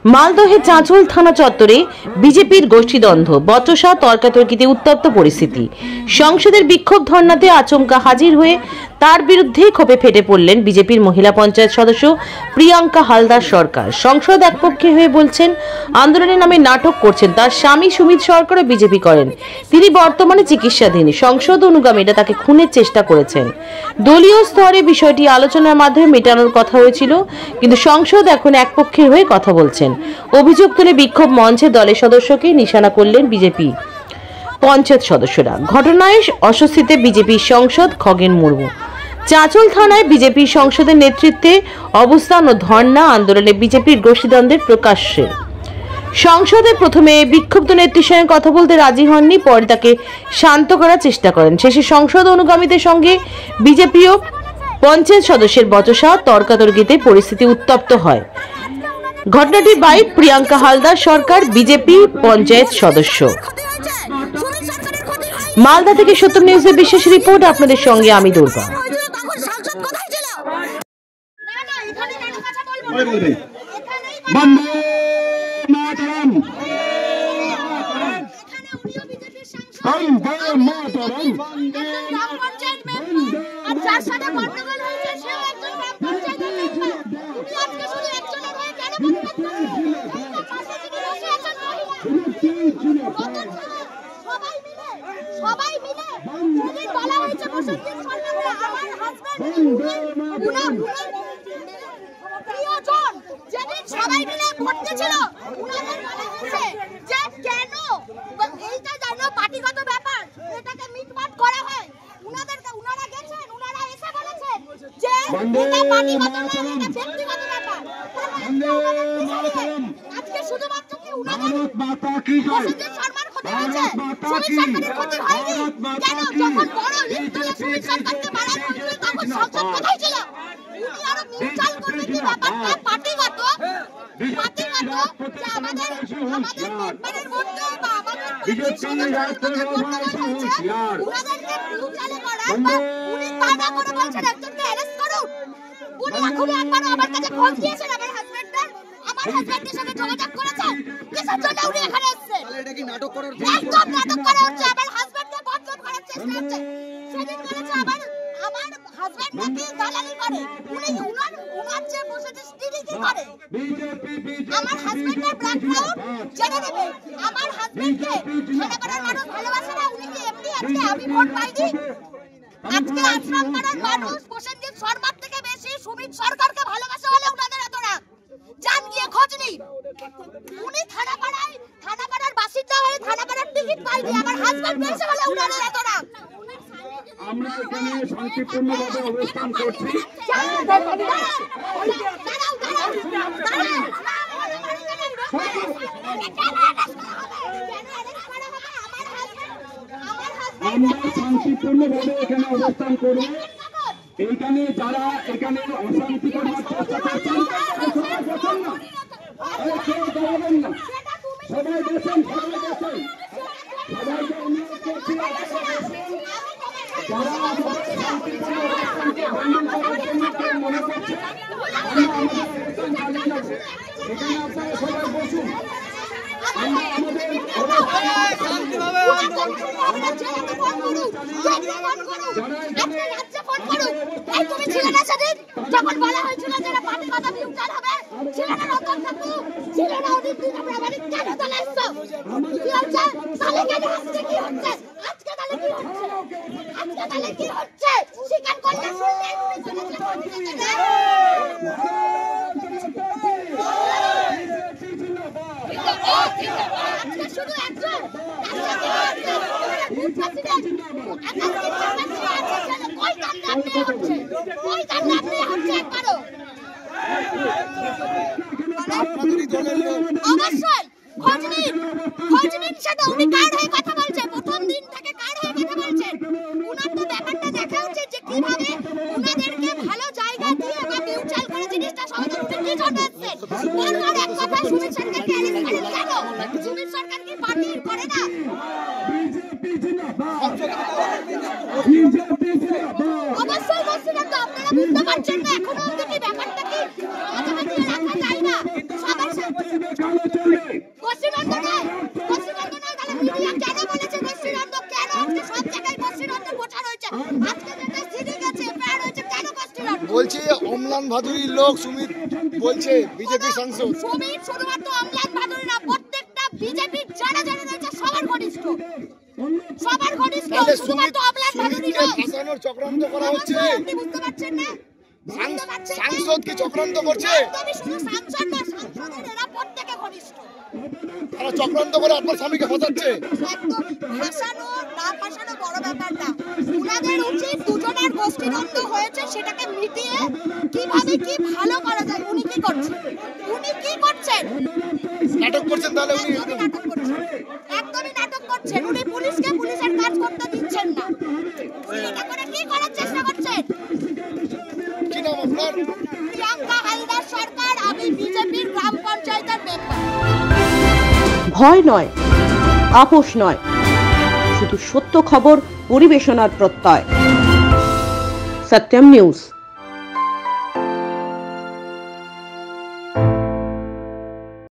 মালদহে চাঁচল থানা চত্বরে বিজেপির গোষ্ঠীদ্বন্দ্ব, বচসা তর্কাতর্কিতে উত্তপ্ত পরিস্থিতি। সংসদের বিক্ষোভ ধর্নাতে আচমকা হাজির হয়ে তার বিরুদ্ধে ক্ষোভে ফেটে পড়লেন বিজেপির মহিলা পঞ্চায়েত সদস্য প্রিয়াঙ্কা হালদার সরকার। সংসদ একপক্ষে হয়ে বলছেন আন্দোলনের নামে নাটক করছেন তার স্বামী সুমিত সরকারও বিজেপি করেন, তিনি বর্তমানে চিকিৎসাধীন। সংসদ অনুগামীরা তাকে খুনের চেষ্টা করেছেন। দলীয় স্তরে বিষয়টি আলোচনার মাধ্যমে মেটানোর কথা হয়েছিল, কিন্তু সংসদ এখন একপক্ষের হয়ে কথা বলছেন। অভিযোগ তুলে বিক্ষোভ মঞ্চে দলের সদস্যকে নিশানা করলেন বিজেপি পঞ্চায়েত সদস্যরা। ঘটনায় অস্বস্তিতে বিজেপি সংসদ খগেন মুর্মু। চাঁচল থানায় বিজেপি সংসদের নেতৃত্বে অবস্থান ও ধর্ণা আন্দোলনে বিজেপির গোষ্ঠীদ্বন্দ্বের প্রকাশ্যে। সংসদে প্রথমে বিক্ষুব্ধ নেত্রীর সঙ্গে কথা বলতে রাজি হননি, পরে তাকে শান্ত করার চেষ্টা করেন। শেষে সংসদ অনুগামীদের সঙ্গে বিজেপি ও পঞ্চায়েত সদস্যের বচসা তর্কাতর্কিতে পরিস্থিতি উত্তপ্ত হয়। ঘটনাটি বাইট প্রিয়াঙ্কা হালদার সরকার, বিজেপি পঞ্চায়েত সদস্য। মালদা থেকে সত্যম নিউজের বিশেষ রিপোর্ট, আপনাদের সঙ্গে আমি দুর্গা। সবাই মিলে যদি বলা হয়েছে বসন্তের সম্মানে আমার হাজবেন্ড প্রিয়জন যেদিন সবাই মিলে করতেছিল উনাদের বলা হয়েছে যে কেন এইটা জানো পার্টিগত ব্যাপার, এটাকে মিটমাট করা হয়। উনারা গেছেন, উনারা এসে বলেছেন যে এটা পার্টিগত না, এটা ব্যক্তিগত ব্যাপার। আজকে শুধুমাত্র কি উনাদের বসন্তের সম্মান ক্ষতি হয়েছে, সুমিত সরকারের ক্ষতি হয়নি কেন? যখন বড় লিস্টে সুমিত সরকারকে মারা হয়েছিল তখন সংসদ কোথায় ছিল? উনি আরো মিউচুয়াল করতে কি ব্যাপারটা পার্টিগত যে আমাদের মেম্বারের মধ্যে বা আমাদের সদস্যদের মধ্যে হয়েছে উনাদেরকে মিউচুয়ালে করা, বা উনি তা না করে বলছেন একজনকে অ্যারেস্ট করুন। উনি এখনো একবারও আমার কাছে ফোন দিয়েছেন, আমার হাজবেন্ডের সঙ্গে যোগাযোগ করেছেন, কিসের জন্য উনি এখানে এসেছেন? এটা কি নাটক করার জন্য? একদম নাটক করা হচ্ছে, আমার হাজবেন্ডকে বদনাম করার চেষ্টা হচ্ছে। সেদিন বলেছে আমার হাজবেন্ড নাকি দালালি করে, উনি উনার যে বসেছে স্ত্রী কি করে? আমার হাজবেন্ডের ব্যাকগ্রাউন্ড জেনে নেবে। আমার হাজবেন্ডকে খানাপাড়ার মানুষ ভালোবাসে না, উনি কি এমনি আজকে আমি ভোট পাইনি? আজকে আশ্রমপাড়ার মানুষ প্রসেনজিৎ শর্মার থেকে বেশি সুমিত সরকারকে ভালোবাসে হলে উনাদের এত রাগ। জান গিয়ে খোঁজ নিন। উনি থানাপাড়ার বাসিন্দা হয়ে থানাপাড়ার টিকিট পাইনি, আমার হাজবেন্ড পেয়েছে বলে উনাদের এত রাগ। আমরা এখানে শান্তিপূর্ণভাবে অবস্থান করছি। আমরা শান্তিপূর্ণভাবে এখানে অবস্থান করব। এইখানে যারা এখানে অশান্তি করবার চেষ্টা করছেন সবাই বসেন, সবাইকে অনুরোধ করছি যারা শান্তিপূর্ণ অবস্থানকে ভঙ্গ করার জন্য কেউ মনে করছে আমরা আমাদের অবস্থান চালিয়ে যাব। এখানে আপনারা সবাই বসুন, আমরা আমাদের যখন বলা হয়েছিল যারা পার্টিগত মিউচুয়াল হবে ছিল না, নতুন থাকতো ছিল না, ওদের দিন আমরা বাড়ি কেন চলে এসছো? কি হচ্ছে তাহলে? কেন আজকে কি হচ্ছে? আজকে তাহলে কি হচ্ছে? আজকে তাহলে কি হচ্ছে? স্বীকার করলে শুনলে আজকে শুধু একজন অবশ্যই খোঁজ নিন সেটা উনি কার হয়ে কথা বলছে, প্রথম দিন থেকে কার হয়ে কথা বলছেন। উনার তো ব্যাপারটা দেখা উচিত যে কিভাবে উনাদেরকে ভালো জায়গা দিয়ে বা মিউচুয়াল করে জিনিসটা সমাধান উনি কি জন্য এসেছেন। বারবার এক কথা সুমিত সরকারকে অ্যারেস্ট করেন কেন? সুমিত সরকার কি পার্টি করে না? অবশ্যই বলছি না তো, আপনারা বুঝতে পারছেন না এখনো অবধি ব্যাপারটা কি রাখা যায় না। সবার কালো চলবে। গোষ্ঠীদ্বন্দ্ব নয়, গোষ্ঠীদ্বন্দ্ব নয়, তাহলে মিডিয়া কেন বলেছে গোষ্ঠীদ্বন্দ্ব? কেন আজকে সব জায়গায় গোষ্ঠীদ্বন্দ্ব প্রচার হয়েছে? আজকে যেটা সিডি গেছে, এফআইআর হয়েছে, কেন গোষ্ঠীদ্বন্দ্ব? বলছি অম্লান ভাদুরীর লোক সুমিত বলছে বিজেপি সাংসদ। সুমিত শুধুমাত্র অম্লান ভাদুরী না, প্রত্যেকটা বিজেপির যারা যারা রয়েছে সবার ঘনিষ্ঠ, সবার ঘনিষ্ঠ, তাহলে শুধুমাত্র অম্লান ভাদুরী সুমিতকে নয়। ফাঁসানোর চক্রান্ত করা হচ্ছে। আপনি বুঝতে পারছেন না? বুঝতে পারছেন না? সাংসদ কি চক্রান্ত করছে? একদমই শুধু সাংসদ না, সাংসদের এরা প্রত্যেকে ঘনিষ্ঠ। তারা চক্রান্ত করে আপনার স্বামীকে ফাঁসাচ্ছে। একদম ফাঁসানো না ফাঁসানো বড় ব্যাপার না, উনাদের উচিত দুজনের গোষ্ঠীদ্বন্দ্ব হয়েছে সেটাকে মিটিয়ে কিভাবে কি ভালো করা যায়। উনি কি করছেন? উনি কি করছেন? নাটক করছেন তাহলে উনি। একদমই নাটক করছেন, একদমই নাটক করছেন। উনি পুলিশকে পুলিশের কাজ করতে দিচ্ছেন না। উনি এটা করে কি করার চেষ্টা করছেন? কি নাম আপনার? প্রিয়াঙ্কা হালদার সরকার, আমি বিজেপির গ্রাম পঞ্চায়েতের মেম্বার। ভয় নয়, আপোষ নয়, শুধু সত্য খবর পরিবেশনার প্রত্যয়। সত্যম নিউজ।